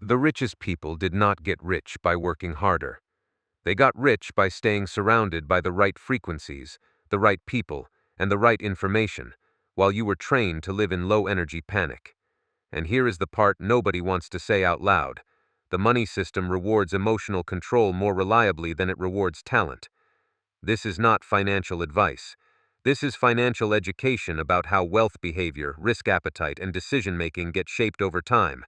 The richest people did not get rich by working harder. They got rich by staying surrounded by the right frequencies, the right people, and the right information, while you were trained to live in low-energy panic. And here is the part nobody wants to say out loud. The money system rewards emotional control more reliably than it rewards talent. This is not financial advice. This is financial education about how wealth behavior, risk appetite, and decision-making get shaped over time.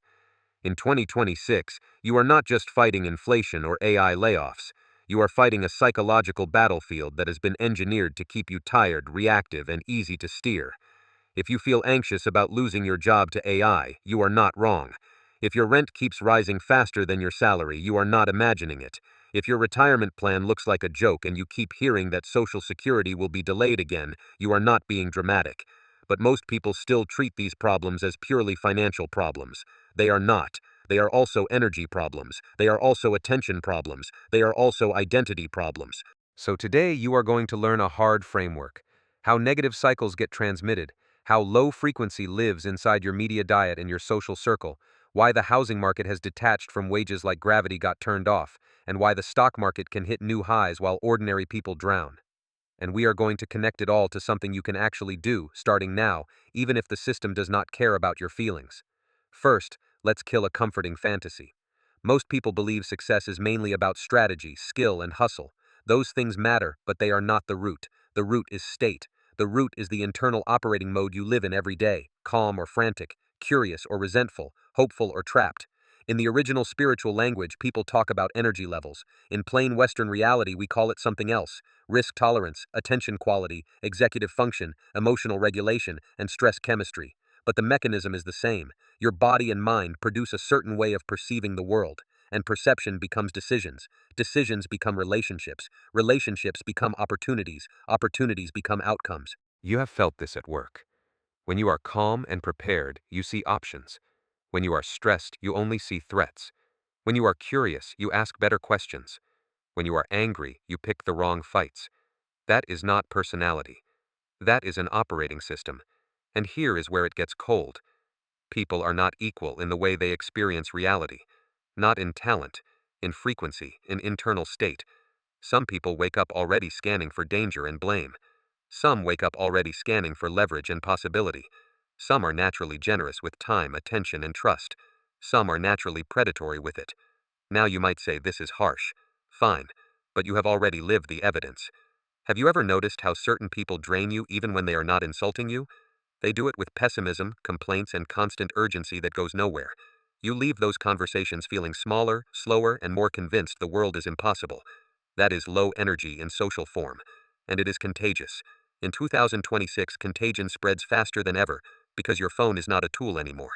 In 2026, you are not just fighting inflation or AI layoffs. You are fighting a psychological battlefield that has been engineered to keep you tired, reactive, and easy to steer. If you feel anxious about losing your job to AI, you are not wrong. If your rent keeps rising faster than your salary, you are not imagining it. If your retirement plan looks like a joke and you keep hearing that Social Security will be delayed again, you are not being dramatic. But most people still treat these problems as purely financial problems. They are not. They are also energy problems. They are also attention problems. They are also identity problems. So today you are going to learn a hard framework: how negative cycles get transmitted, how low frequency lives inside your media diet and your social circle, why the housing market has detached from wages like gravity got turned off, and why the stock market can hit new highs while ordinary people drown. And we are going to connect it all to something you can actually do, starting now, even if the system does not care about your feelings. First, let's kill a comforting fantasy. Most people believe success is mainly about strategy, skill, and hustle. Those things matter, but they are not the root. The root is state. The root is the internal operating mode you live in every day, calm or frantic, curious or resentful, hopeful or trapped. In the original spiritual language, people talk about energy levels. In plain Western reality, we call it something else: risk tolerance, attention quality, executive function, emotional regulation, and stress chemistry. But the mechanism is the same. Your body and mind produce a certain way of perceiving the world, and perception becomes decisions. Decisions become relationships. Relationships become opportunities. Opportunities become outcomes. You have felt this at work. When you are calm and prepared, you see options. When you are stressed, you only see threats. When you are curious, you ask better questions. When you are angry, you pick the wrong fights. That is not personality. That is an operating system. And here is where it gets cold. People are not equal in the way they experience reality. Not in talent, in frequency, in internal state. Some people wake up already scanning for danger and blame. Some wake up already scanning for leverage and possibility. Some are naturally generous with time, attention, and trust. Some are naturally predatory with it. Now you might say this is harsh. Fine. But you have already lived the evidence. Have you ever noticed how certain people drain you even when they are not insulting you? They do it with pessimism, complaints, and constant urgency that goes nowhere. You leave those conversations feeling smaller, slower, and more convinced the world is impossible. That is low energy in social form. And it is contagious. In 2026, contagion spreads faster than ever because your phone is not a tool anymore.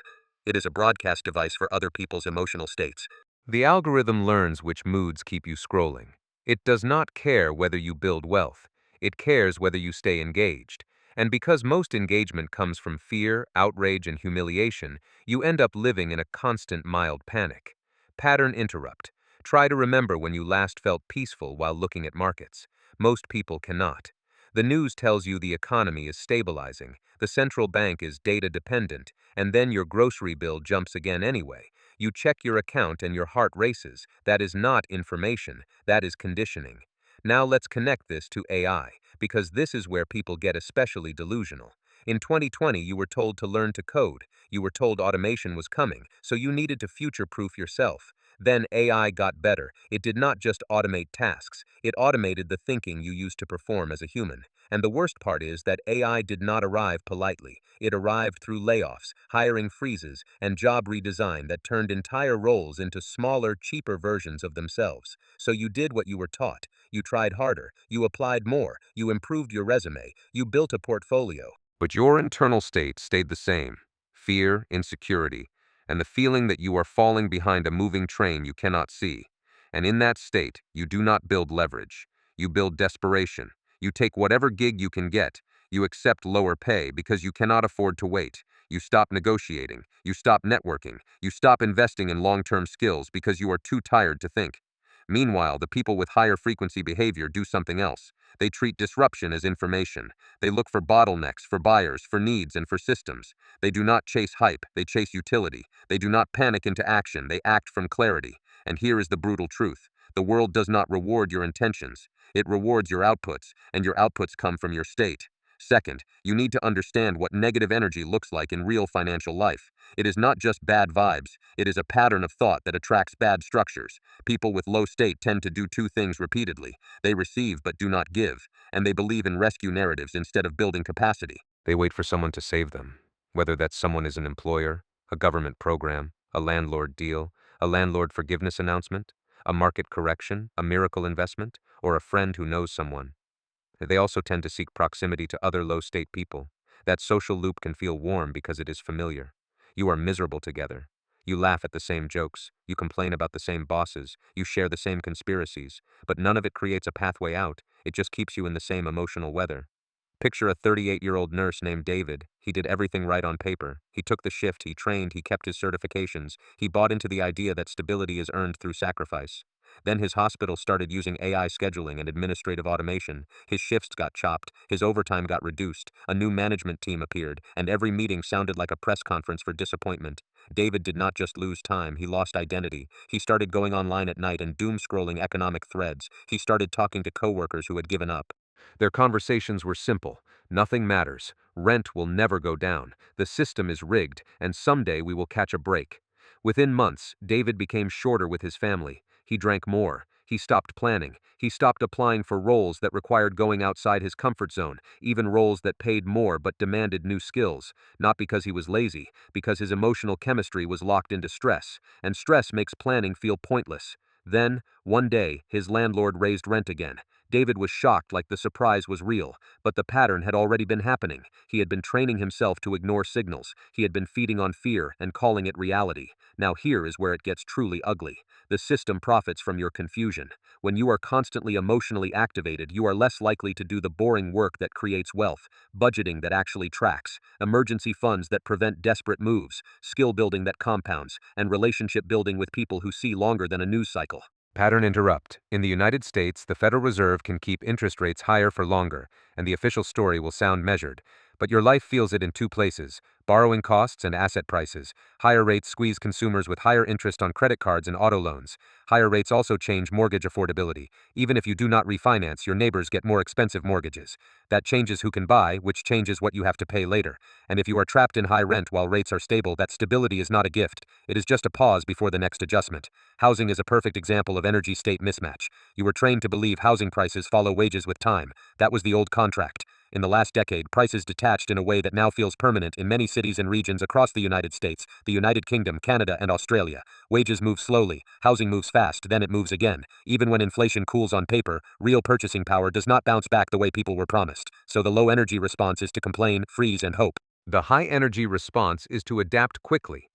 It is a broadcast device for other people's emotional states. The algorithm learns which moods keep you scrolling. It does not care whether you build wealth. It cares whether you stay engaged. And because most engagement comes from fear, outrage, and humiliation, you end up living in a constant mild panic. Pattern interrupt. Try to remember when you last felt peaceful while looking at markets. Most people cannot. The news tells you the economy is stabilizing, the central bank is data dependent, and then your grocery bill jumps again anyway. You check your account and your heart races. That is not information, that is conditioning. Now let's connect this to AI, because this is where people get especially delusional. In 2020, you were told to learn to code. You were told automation was coming, so you needed to future-proof yourself. Then AI got better. It did not just automate tasks, it automated the thinking you used to perform as a human. And the worst part is that AI did not arrive politely. It arrived through layoffs, hiring freezes, and job redesign that turned entire roles into smaller, cheaper versions of themselves. So you did what you were taught. You tried harder, you applied more, you improved your resume, you built a portfolio. But your internal state stayed the same: fear, insecurity, and the feeling that you are falling behind a moving train you cannot see. And in that state, you do not build leverage. You build desperation. You take whatever gig you can get. You accept lower pay because you cannot afford to wait. You stop negotiating. You stop networking. You stop investing in long-term skills because you are too tired to think. Meanwhile, the people with higher frequency behavior do something else. They treat disruption as information. They look for bottlenecks, for buyers, for needs, and for systems. They do not chase hype, they chase utility. They do not panic into action, they act from clarity. And here is the brutal truth. The world does not reward your intentions. It rewards your outputs, and your outputs come from your state. Second, you need to understand what negative energy looks like in real financial life. It is not just bad vibes, it is a pattern of thought that attracts bad structures. People with low state tend to do two things repeatedly. They receive but do not give, and they believe in rescue narratives instead of building capacity. They wait for someone to save them, whether that someone is an employer, a government program, a landlord deal, a landlord forgiveness announcement, a market correction, a miracle investment, or a friend who knows someone. They also tend to seek proximity to other low-state people. That social loop can feel warm because it is familiar. You are miserable together. You laugh at the same jokes, you complain about the same bosses, you share the same conspiracies, but none of it creates a pathway out, it just keeps you in the same emotional weather. Picture a 38-year-old nurse named David. He did everything right on paper. He took the shift, he trained, he kept his certifications. He bought into the idea that stability is earned through sacrifice. Then his hospital started using AI scheduling and administrative automation. His shifts got chopped, his overtime got reduced, a new management team appeared, and every meeting sounded like a press conference for disappointment. David did not just lose time, he lost identity. He started going online at night and doom-scrolling economic threads. He started talking to coworkers who had given up. Their conversations were simple. Nothing matters. Rent will never go down. The system is rigged, and someday we will catch a break. Within months, David became shorter with his family. He drank more. He stopped planning. He stopped applying for roles that required going outside his comfort zone, even roles that paid more but demanded new skills. Not because he was lazy, because his emotional chemistry was locked into stress, and stress makes planning feel pointless. Then, one day, his landlord raised rent again. David was shocked, like the surprise was real, but the pattern had already been happening. He had been training himself to ignore signals. He had been feeding on fear and calling it reality. Now here is where it gets truly ugly. The system profits from your confusion. When you are constantly emotionally activated, you are less likely to do the boring work that creates wealth, budgeting that actually tracks, emergency funds that prevent desperate moves, skill building that compounds, and relationship building with people who see longer than a news cycle. Pattern interrupt. In the United States, the Federal Reserve can keep interest rates higher for longer, and the official story will sound measured. But your life feels it in two places: borrowing costs and asset prices. Higher rates squeeze consumers with higher interest on credit cards and auto loans. Higher rates also change mortgage affordability. Even if you do not refinance, your neighbors get more expensive mortgages. That changes who can buy, which changes what you have to pay later. And if you are trapped in high rent while rates are stable, that stability is not a gift. It is just a pause before the next adjustment. Housing is a perfect example of energy state mismatch. You were trained to believe housing prices follow wages with time. That was the old contract. In the last decade, prices detached in a way that now feels permanent in many cities and regions across the United States, the United Kingdom, Canada, and Australia. Wages move slowly, housing moves fast, then it moves again. Even when inflation cools on paper, real purchasing power does not bounce back the way people were promised. So the low energy response is to complain, freeze, and hope. The high energy response is to adapt quickly.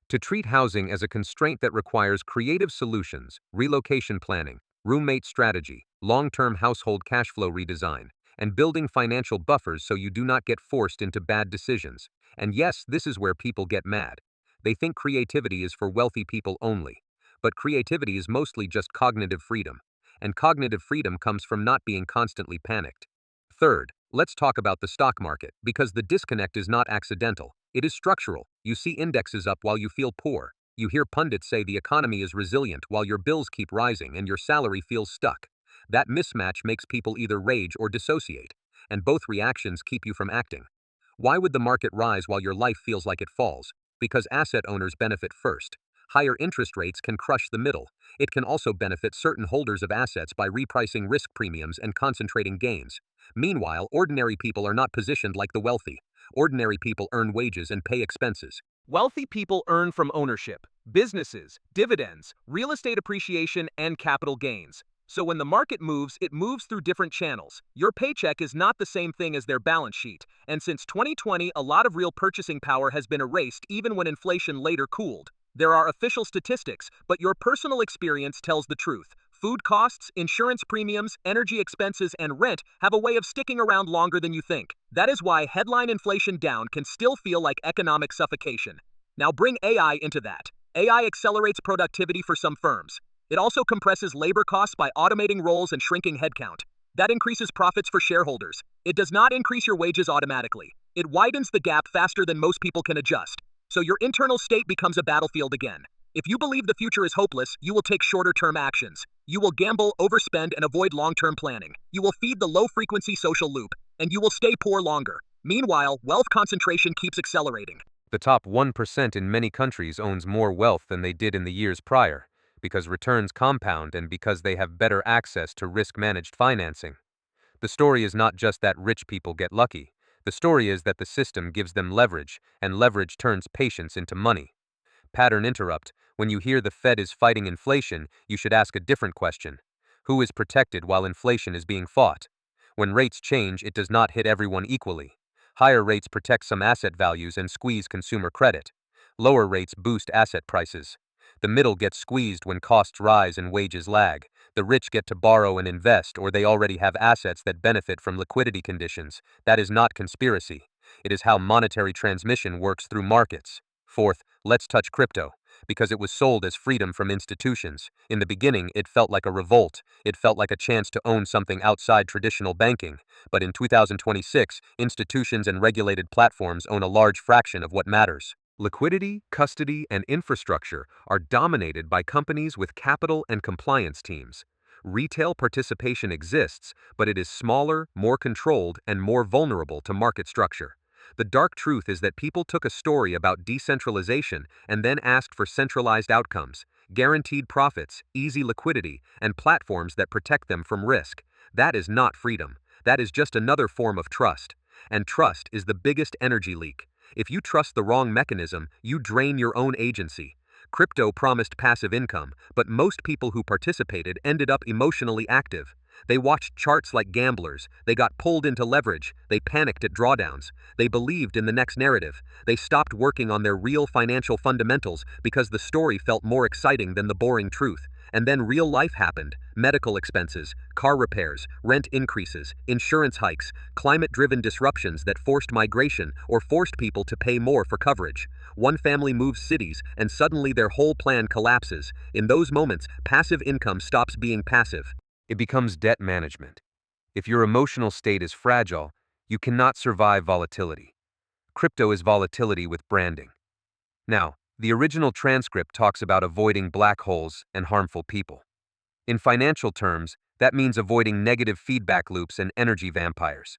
To treat housing as a constraint that requires creative solutions, relocation planning, roommate strategy, long-term household cash flow redesign, and building financial buffers so you do not get forced into bad decisions. And yes, this is where people get mad. They think creativity is for wealthy people only. But creativity is mostly just cognitive freedom. And cognitive freedom comes from not being constantly panicked. Third, let's talk about the stock market, because the disconnect is not accidental. It is structural. You see indexes up while you feel poor. You hear pundits say the economy is resilient while your bills keep rising and your salary feels stuck. That mismatch makes people either rage or dissociate, and both reactions keep you from acting. Why would the market rise while your life feels like it falls? Because asset owners benefit first. Higher interest rates can crush the middle. It can also benefit certain holders of assets by repricing risk premiums and concentrating gains. Meanwhile, ordinary people are not positioned like the wealthy. Ordinary people earn wages and pay expenses. Wealthy people earn from ownership, businesses, dividends, real estate appreciation, and capital gains. So when the market moves, it moves through different channels. Your paycheck is not the same thing as their balance sheet. And since 2020, a lot of real purchasing power has been erased even when inflation later cooled. There are official statistics, but your personal experience tells the truth. Food costs, insurance premiums, energy expenses, and rent have a way of sticking around longer than you think. That is why headline inflation down can still feel like economic suffocation. Now bring AI into that. AI accelerates productivity for some firms. It also compresses labor costs by automating roles and shrinking headcount. That increases profits for shareholders. It does not increase your wages automatically. It widens the gap faster than most people can adjust. So your internal state becomes a battlefield again. If you believe the future is hopeless, you will take shorter-term actions. You will gamble, overspend, and avoid long-term planning. You will feed the low-frequency social loop, and you will stay poor longer. Meanwhile, wealth concentration keeps accelerating. The top 1% in many countries owns more wealth than they did in the years prior, because returns compound and because they have better access to risk-managed financing. The story is not just that rich people get lucky. The story is that the system gives them leverage, and leverage turns patience into money. Pattern interrupt. When you hear the Fed is fighting inflation, you should ask a different question. Who is protected while inflation is being fought? When rates change, it does not hit everyone equally. Higher rates protect some asset values and squeeze consumer credit. Lower rates boost asset prices. The middle gets squeezed when costs rise and wages lag. The rich get to borrow and invest, or they already have assets that benefit from liquidity conditions. That is not conspiracy. It is how monetary transmission works through markets. Fourth, let's touch crypto. Because it was sold as freedom from institutions. In the beginning, it felt like a revolt. It felt like a chance to own something outside traditional banking. But in 2026, institutions and regulated platforms own a large fraction of what matters. Liquidity, custody, and infrastructure are dominated by companies with capital and compliance teams. Retail participation exists, but it is smaller, more controlled, and more vulnerable to market structure. The dark truth is that people took a story about decentralization and then asked for centralized outcomes, guaranteed profits, easy liquidity, and platforms that protect them from risk. That is not freedom. That is just another form of trust. And trust is the biggest energy leak. If you trust the wrong mechanism, you drain your own agency. Crypto promised passive income, but most people who participated ended up emotionally active. They watched charts like gamblers, they got pulled into leverage, they panicked at drawdowns, they believed in the next narrative, they stopped working on their real financial fundamentals because the story felt more exciting than the boring truth. And then real life happened. Medical expenses, car repairs, rent increases, insurance hikes, climate-driven disruptions that forced migration or forced people to pay more for coverage. One family moves cities and suddenly their whole plan collapses. In those moments, passive income stops being passive. It becomes debt management. If your emotional state is fragile, you cannot survive volatility. Crypto is volatility with branding. Now, the original transcript talks about avoiding black holes and harmful people. In financial terms, that means avoiding negative feedback loops and energy vampires.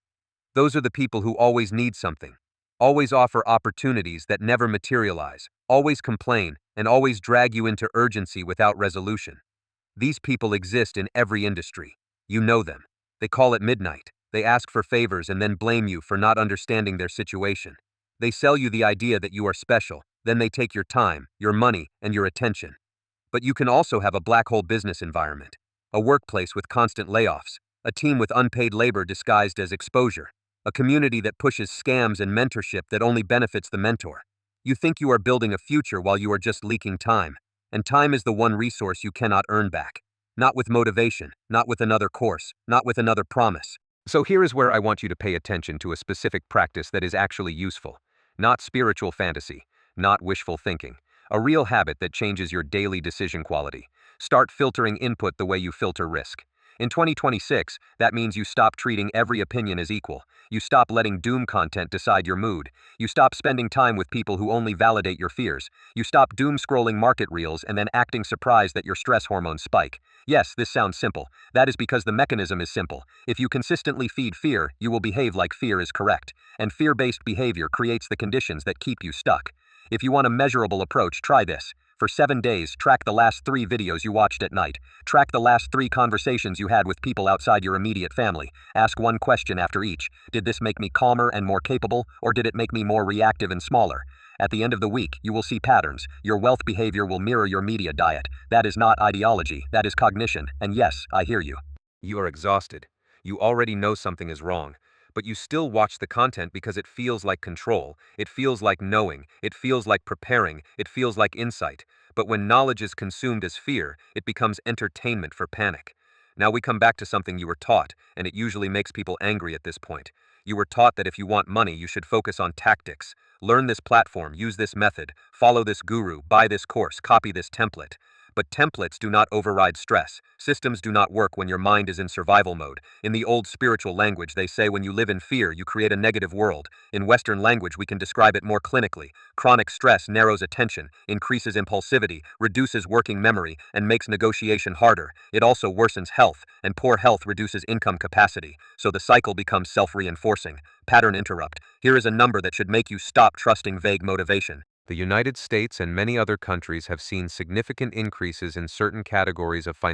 Those are the people who always need something, always offer opportunities that never materialize, always complain, and always drag you into urgency without resolution. These people exist in every industry. You know them. They call at midnight. They ask for favors and then blame you for not understanding their situation. They sell you the idea that you are special, then they take your time, your money, and your attention. But you can also have a black hole business environment, a workplace with constant layoffs, a team with unpaid labor disguised as exposure, a community that pushes scams and mentorship that only benefits the mentor. You think you are building a future while you are just leaking time. And time is the one resource you cannot earn back. Not with motivation, not with another course, not with another promise. So here is where I want you to pay attention to a specific practice that is actually useful. Not spiritual fantasy, not wishful thinking. A real habit that changes your daily decision quality. Start filtering input the way you filter risk. In 2026, that means you stop treating every opinion as equal. You stop letting doom content decide your mood. You stop spending time with people who only validate your fears. You stop doom scrolling market reels and then acting surprised that your stress hormones spike. Yes, this sounds simple. That is because the mechanism is simple. If you consistently feed fear, you will behave like fear is correct. And fear-based behavior creates the conditions that keep you stuck. If you want a measurable approach, try this. For 7 days, track the last 3 videos you watched at night. Track the last 3 conversations you had with people outside your immediate family. Ask one question after each. Did this make me calmer and more capable, or did it make me more reactive and smaller? At the end of the week, you will see patterns. Your wealth behavior will mirror your media diet. That is not ideology, that is cognition. And yes, I hear you. You are exhausted. You already know something is wrong. But you still watch the content because it feels like control, it feels like knowing, it feels like preparing, it feels like insight. But when knowledge is consumed as fear, it becomes entertainment for panic. Now we come back to something you were taught, and it usually makes people angry at this point. You were taught that if you want money, you should focus on tactics. Learn this platform, use this method, follow this guru, buy this course, copy this template. But templates do not override stress. Systems do not work when your mind is in survival mode. In the old spiritual language, they say when you live in fear, you create a negative world. In Western language, we can describe it more clinically. Chronic stress narrows attention, increases impulsivity, reduces working memory, and makes negotiation harder. It also worsens health, and poor health reduces income capacity. So the cycle becomes self-reinforcing. Pattern interrupt. Here is a number that should make you stop trusting vague motivation. The United States and many other countries have seen significant increases in certain categories of financial